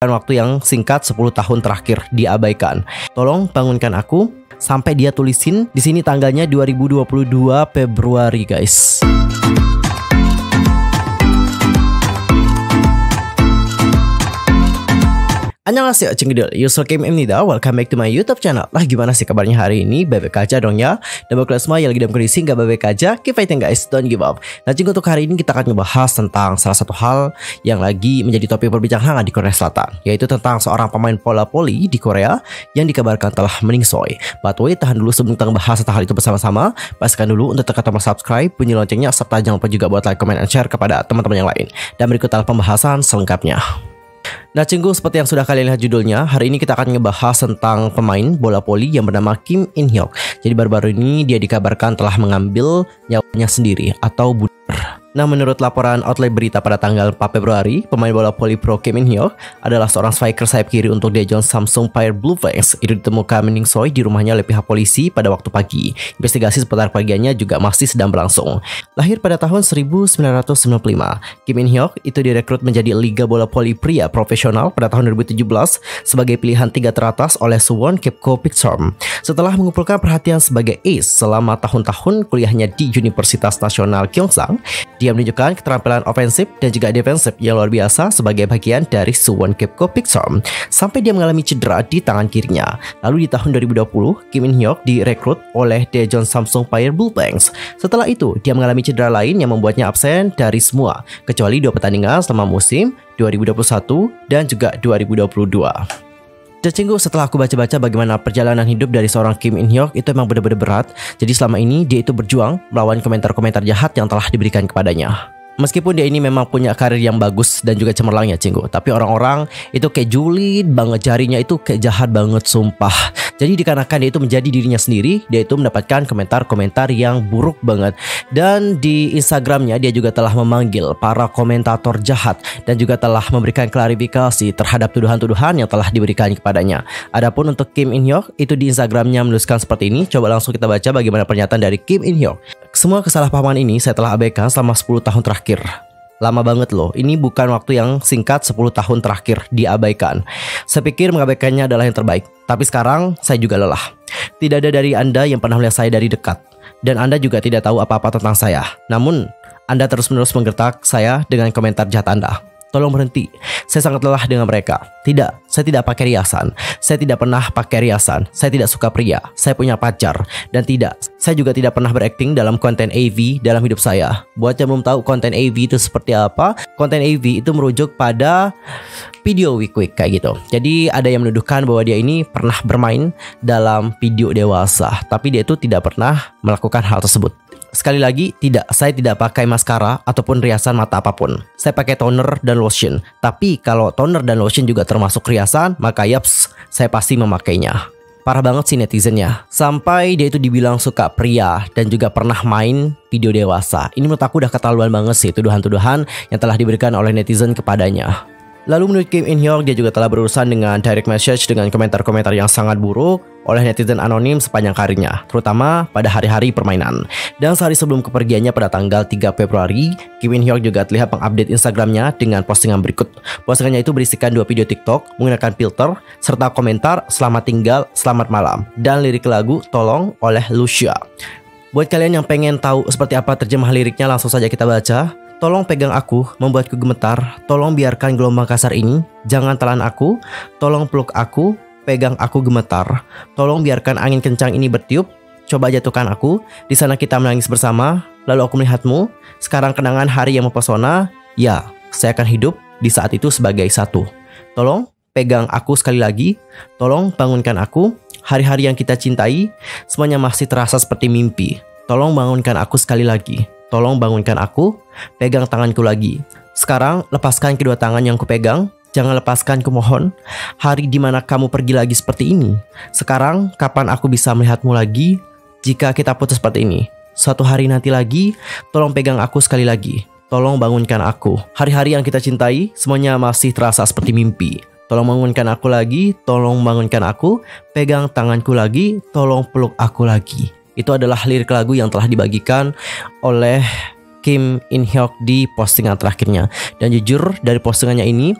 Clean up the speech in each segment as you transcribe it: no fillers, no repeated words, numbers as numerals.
waktu yang singkat 10 tahun terakhir diabaikan. Tolong bangunkan aku. Sampai dia tulisin di sini tanggalnya 2022 Februari, guys. Annyeonghaseyo Cengkidul, Yusuf Kim Imnida, welcome back to my YouTube channel. Lah gimana sih kabarnya hari ini? Baik-baik aja dong ya. Dan buat kalian semua yang lagi dalam kondisi nggak baik-baik aja, keep fighting guys, don't give up. Nah Cengkidul, untuk hari ini kita akan ngebahas tentang salah satu hal yang lagi menjadi topik perbincangan hangat di Korea Selatan, yaitu tentang seorang pemain bola voli di Korea yang dikabarkan telah meningsoi. But wait, tahan dulu sebelum kita ngebahas tentang hal itu bersama-sama. Pastikan dulu untuk tekan tombol subscribe, bunyi loncengnya, serta jangan lupa juga buat like, comment, and share kepada teman-teman yang lain. Dan berikut adalah pembahasan selengkapnya. Nah Cenggu, seperti yang sudah kalian lihat judulnya, hari ini kita akan ngebahas tentang pemain bola voli yang bernama Kim In Hyuk. Jadi baru-baru ini dia dikabarkan telah mengambil nyawanya sendiri atau bunuh. Nah menurut laporan outlet berita pada tanggal 4 Februari, pemain bola voli pro Kim In Hyuk adalah seorang striker sayap kiri untuk Daejeon Samsung Fire Blue Fangs. Itu ditemukan meningsoi di rumahnya oleh pihak polisi pada waktu pagi. Investigasi seputar keluarganya juga masih sedang berlangsung. Lahir pada tahun 1995, Kim In Hyuk itu direkrut menjadi Liga Bola Voli Pria Profesional pada tahun 2017 sebagai pilihan 3 teratas oleh Suwon Kepco Picture. Setelah mengumpulkan perhatian sebagai ace selama tahun-tahun kuliahnya di Universitas Nasional Gyeongsang, dia menunjukkan keterampilan ofensif dan juga defensif yang luar biasa sebagai bagian dari Suwon Kepco Picture sampai dia mengalami cedera di tangan kirinya. Lalu di tahun 2020, Kim In Hyuk direkrut oleh Daejeon Samsung Fire Blue Fangs. Setelah itu, dia mengalami cedera lain yang membuatnya absen dari semua kecuali 2 pertandingan selama musim 2021 dan juga 2022. Dan Cenggu, setelah aku baca-baca bagaimana perjalanan hidup dari seorang Kim In Hyuk, itu emang benar-benar berat. Jadi selama ini dia itu berjuang melawan komentar-komentar jahat yang telah diberikan kepadanya. Meskipun dia ini memang punya karir yang bagus dan juga cemerlang ya Cenggu, tapi orang-orang itu kayak julid banget, jarinya itu kayak jahat banget sumpah. Jadi dikarenakan dia itu menjadi dirinya sendiri, dia itu mendapatkan komentar-komentar yang buruk banget. Dan di Instagramnya dia juga telah memanggil para komentator jahat dan juga telah memberikan klarifikasi terhadap tuduhan-tuduhan yang telah diberikan kepadanya. Adapun untuk Kim In Hyuk, itu di Instagramnya menuliskan seperti ini. Coba langsung kita baca bagaimana pernyataan dari Kim In Hyuk. Semua kesalahpahaman ini saya telah abaikan selama 10 tahun terakhir. Lama banget loh, ini bukan waktu yang singkat 10 tahun terakhir diabaikan. Saya pikir mengabaikannya adalah yang terbaik. Tapi sekarang saya juga lelah. Tidak ada dari Anda yang pernah melihat saya dari dekat. Dan Anda juga tidak tahu apa-apa tentang saya. Namun, Anda terus-menerus menggertak saya dengan komentar jahat Anda. Tolong berhenti. Saya sangat lelah dengan mereka. Tidak, saya tidak pakai riasan. Saya tidak pernah pakai riasan. Saya tidak suka pria. Saya punya pacar. Dan tidak, saya juga tidak pernah berakting dalam konten AV dalam hidup saya. Buat yang belum tahu konten AV itu seperti apa, konten AV itu merujuk pada video week kayak gitu. Jadi ada yang menuduhkan bahwa dia ini pernah bermain dalam video dewasa, tapi dia itu tidak pernah melakukan hal tersebut. Sekali lagi, tidak, saya tidak pakai maskara ataupun riasan mata apapun. Saya pakai toner dan lotion. Tapi kalau toner dan lotion juga termasuk riasan, maka yaps, saya pasti memakainya. Parah banget sih netizennya. Sampai dia itu dibilang suka pria dan juga pernah main video dewasa. Ini menurut aku udah keterlaluan banget sih tuduhan-tuduhan yang telah diberikan oleh netizen kepadanya. Lalu menurut Kim In Hyuk, dia juga telah berurusan dengan direct message dengan komentar-komentar yang sangat buruk oleh netizen anonim sepanjang karirnya, terutama pada hari-hari permainan. Dan sehari sebelum kepergiannya pada tanggal 3 Februari, Kim In Hyuk juga terlihat mengupdate Instagramnya dengan postingan berikut. Postingannya itu berisikan 2 video TikTok menggunakan filter, serta komentar selamat tinggal, selamat malam, dan lirik lagu Tolong oleh Lucia. Buat kalian yang pengen tahu seperti apa terjemah liriknya, langsung saja kita baca. Tolong pegang aku, membuatku gemetar. Tolong biarkan gelombang kasar ini. Jangan telan aku. Tolong peluk aku, pegang aku gemetar. Tolong biarkan angin kencang ini bertiup. Coba jatuhkan aku. Di sana kita menangis bersama. Lalu aku melihatmu. Sekarang kenangan hari yang mempesona. Ya, saya akan hidup di saat itu sebagai satu. Tolong pegang aku sekali lagi. Tolong bangunkan aku. Hari-hari yang kita cintai semuanya masih terasa seperti mimpi. Tolong bangunkan aku sekali lagi. Tolong bangunkan aku, pegang tanganku lagi. Sekarang lepaskan kedua tangan yang kupegang. Jangan lepaskan, kumohon. Hari di mana kamu pergi lagi seperti ini. Sekarang kapan aku bisa melihatmu lagi jika kita putus seperti ini? Suatu hari nanti lagi, tolong pegang aku sekali lagi. Tolong bangunkan aku. Hari-hari yang kita cintai semuanya masih terasa seperti mimpi. Tolong bangunkan aku lagi. Tolong bangunkan aku. Pegang tanganku lagi. Tolong peluk aku lagi. Itu adalah lirik lagu yang telah dibagikan oleh Kim In Hyuk di postingan terakhirnya. Dan jujur dari postingannya ini,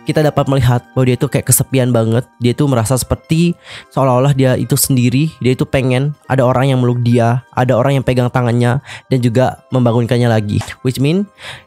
kita dapat melihat bahwa dia itu kayak kesepian banget. Dia itu merasa seperti seolah-olah dia itu sendiri. Dia itu pengen ada orang yang meluk dia, ada orang yang pegang tangannya dan juga membangunkannya lagi. Which mean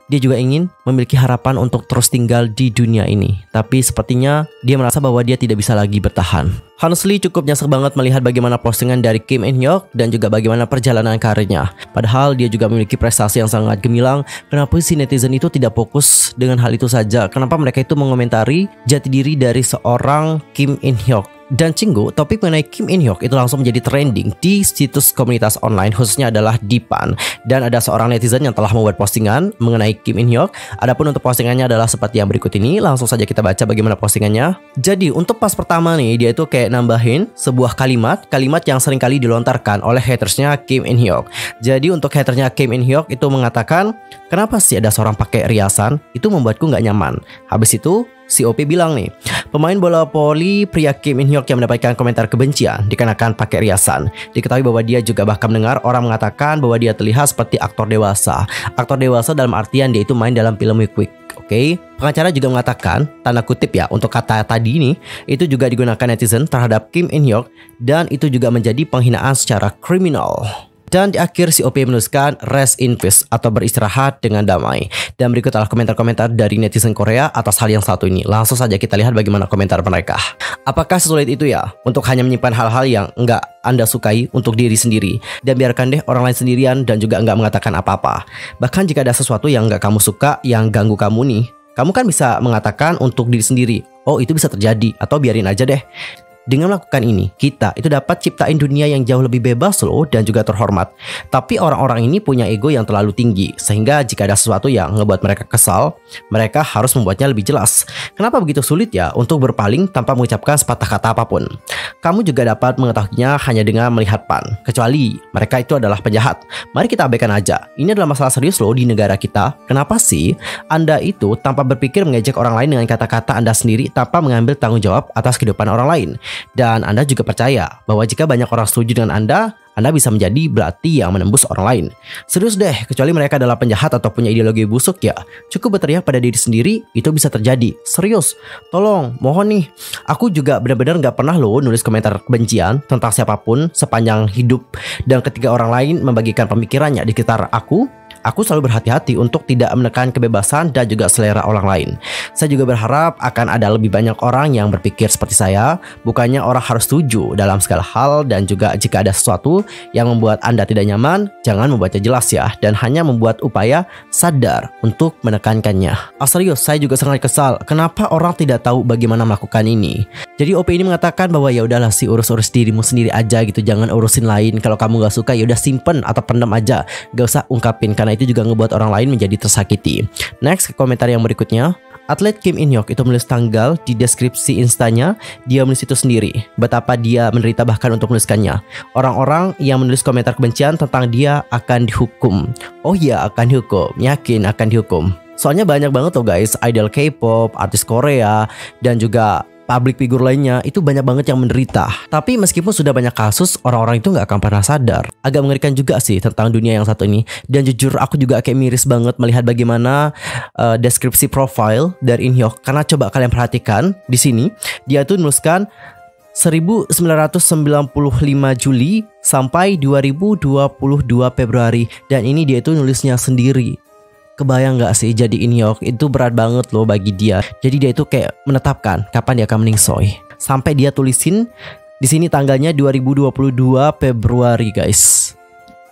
dia juga ingin memiliki harapan untuk terus tinggal di dunia ini. Tapi sepertinya dia merasa bahwa dia tidak bisa lagi bertahan. Honestly cukup nyesek banget melihat bagaimana postingan dari Kim In Hyuk dan juga bagaimana perjalanan karirnya. Padahal dia juga memiliki prestasi yang sangat gemilang. Kenapa si netizen itu tidak fokus dengan hal itu saja? Kenapa mereka itu mengomentari jati diri dari seorang Kim In Hyuk? Dan Cinggu, topik mengenai Kim In Hyuk itu langsung menjadi trending di situs komunitas online, khususnya adalah Dipan. Dan ada seorang netizen yang telah membuat postingan mengenai Kim In Hyuk. Adapun untuk postingannya adalah seperti yang berikut ini. Langsung saja kita baca bagaimana postingannya. Jadi untuk pas pertama nih, dia itu kayak nambahin sebuah kalimat yang sering kali dilontarkan oleh hatersnya Kim In Hyuk. Jadi untuk hatersnya Kim In Hyuk itu mengatakan, kenapa sih ada seorang pakai riasan? Itu membuatku nggak nyaman. Habis itu si OP bilang nih, pemain bola voli pria Kim In Hyuk yang mendapatkan komentar kebencian dikarenakan pakai riasan. Diketahui bahwa dia juga bahkan mendengar orang mengatakan bahwa dia terlihat seperti aktor dewasa. Aktor dewasa dalam artian dia itu main dalam film Wick Wick. Oke, pengacara juga mengatakan, tanda kutip ya, untuk kata tadi ini itu juga digunakan netizen terhadap Kim In Hyuk dan itu juga menjadi penghinaan secara kriminal. Dan di akhir si OP menuliskan rest in peace atau beristirahat dengan damai. Dan berikut adalah komentar-komentar dari netizen Korea atas hal yang satu ini. Langsung saja kita lihat bagaimana komentar mereka. Apakah sesulit itu ya untuk hanya menyimpan hal-hal yang enggak Anda sukai untuk diri sendiri dan biarkan deh orang lain sendirian dan juga enggak mengatakan apa-apa. Bahkan jika ada sesuatu yang enggak kamu suka yang ganggu kamu nih, kamu kan bisa mengatakan untuk diri sendiri, oh itu bisa terjadi atau biarin aja deh. Dengan melakukan ini, kita itu dapat ciptain dunia yang jauh lebih bebas loh dan juga terhormat. Tapi orang-orang ini punya ego yang terlalu tinggi, sehingga jika ada sesuatu yang ngebuat mereka kesal, mereka harus membuatnya lebih jelas. Kenapa begitu sulit ya untuk berpaling tanpa mengucapkan sepatah kata apapun? Kamu juga dapat mengetahuinya hanya dengan melihat pan, kecuali mereka itu adalah penjahat. Mari kita abaikan aja. Ini adalah masalah serius loh di negara kita. Kenapa sih Anda itu tanpa berpikir mengejek orang lain dengan kata-kata Anda sendiri tanpa mengambil tanggung jawab atas kehidupan orang lain? Dan Anda juga percaya bahwa jika banyak orang setuju dengan Anda bisa menjadi berarti yang menembus orang lain. Serius deh, kecuali mereka adalah penjahat atau punya ideologi busuk ya. Cukup berteriak pada diri sendiri, itu bisa terjadi. Serius, tolong, mohon nih. Aku juga benar-benar gak pernah loh nulis komentar kebencian tentang siapapun sepanjang hidup. Dan ketika orang lain membagikan pemikirannya di sekitar aku selalu berhati-hati untuk tidak menekan kebebasan dan juga selera orang lain. Saya juga berharap akan ada lebih banyak orang yang berpikir seperti saya. Bukannya orang harus setuju dalam segala hal, dan juga jika ada sesuatu yang membuat Anda tidak nyaman, jangan membuatnya jelas ya, dan hanya membuat upaya sadar untuk menekankannya. Serius, saya juga sangat kesal. Kenapa orang tidak tahu bagaimana melakukan ini? Jadi OP ini mengatakan bahwa ya udahlah sih, urus dirimu sendiri aja gitu, jangan urusin lain. Kalau kamu gak suka ya udah simpen atau pendam aja, gak usah ungkapin, karena itu juga ngebuat orang lain menjadi tersakiti. Next, komentar yang berikutnya. Atlet Kim In Hyuk itu menulis tanggal di deskripsi instanya. Dia menulis itu sendiri, betapa dia menderita bahkan untuk menuliskannya. Orang-orang yang menulis komentar kebencian tentang dia akan dihukum. Oh iya, akan dihukum, yakin akan dihukum. Soalnya banyak banget loh guys, idol K-pop, artis Korea, dan juga public figure lainnya itu banyak banget yang menderita. Tapi meskipun sudah banyak kasus, orang-orang itu nggak akan pernah sadar. Agak mengerikan juga sih tentang dunia yang satu ini. Dan jujur aku juga kayak miris banget melihat bagaimana deskripsi profile dari In Hyuk. Karena coba kalian perhatikan di sini, dia tuh nuliskan 1995 Juli sampai 2022 Februari. Dan ini dia itu nulisnya sendiri. Kebayang gak sih jadi In Hyuk itu berat banget loh bagi dia. Jadi dia itu kayak menetapkan kapan dia akan meningsoy. Sampai dia tulisin di sini tanggalnya 2022 Februari guys.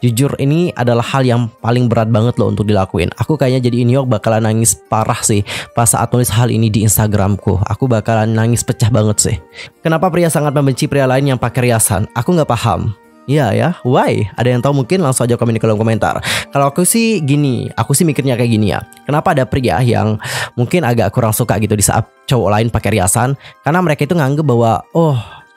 Jujur ini adalah hal yang paling berat banget loh untuk dilakuin. Aku kayaknya jadi In Hyuk bakalan nangis parah sih pas saat tulis hal ini di Instagramku. Aku bakalan nangis pecah banget sih. Kenapa pria sangat membenci pria lain yang pakai riasan? Aku gak paham. Iya ya, why? Ada yang tahu mungkin langsung aja komen di kolom komentar. Kalau aku sih gini, aku sih mikirnya kayak gini ya. Kenapa ada pria yang mungkin agak kurang suka gitu di saat cowok lain pakai riasan? Karena mereka itu nganggep bahwa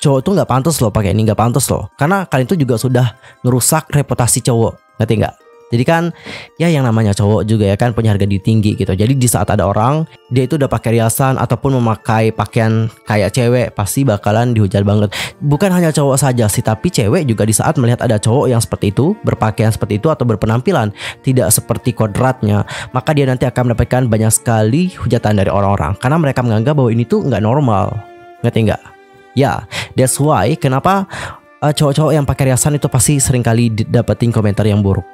cowok tuh nggak pantas loh pakai ini, nggak pantas loh. Karena kalian tuh juga sudah ngerusak reputasi cowok, ngerti nggak? Jadi kan ya yang namanya cowok juga ya kan punya harga diri tinggi gitu. Jadi di saat ada orang dia itu udah pakai riasan ataupun memakai pakaian kayak cewek, pasti bakalan dihujat banget. Bukan hanya cowok saja sih, tapi cewek juga di saat melihat ada cowok yang seperti itu, berpakaian seperti itu atau berpenampilan tidak seperti kodratnya, maka dia nanti akan mendapatkan banyak sekali hujatan dari orang-orang karena mereka menganggap bahwa ini tuh nggak normal. Ngerti nggak? Ya, that's why kenapa cowok-cowok yang pakai riasan itu pasti seringkali dapetin komentar yang buruk.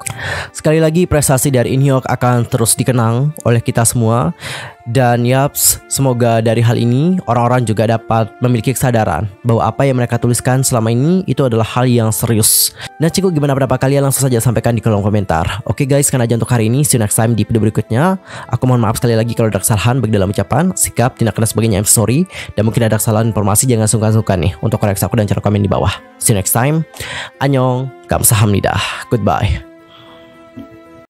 Sekali lagi prestasi dari Inhyuk akan terus dikenang oleh kita semua. Dan yaps, semoga dari hal ini orang-orang juga dapat memiliki kesadaran bahwa apa yang mereka tuliskan selama ini itu adalah hal yang serius. Nah cikgu, gimana pendapat kalian? Langsung saja sampaikan di kolom komentar. Oke guys, sekian aja untuk hari ini. See you next time di video berikutnya. Aku mohon maaf sekali lagi kalau ada kesalahan baik dalam ucapan, sikap, tindakan dan sebagainya. I'm sorry. Dan mungkin ada kesalahan informasi, jangan sungkan-sungkan nih untuk koreksi aku dan cara komen di bawah. See you next time. Annyeong, kamsahamnida. Goodbye.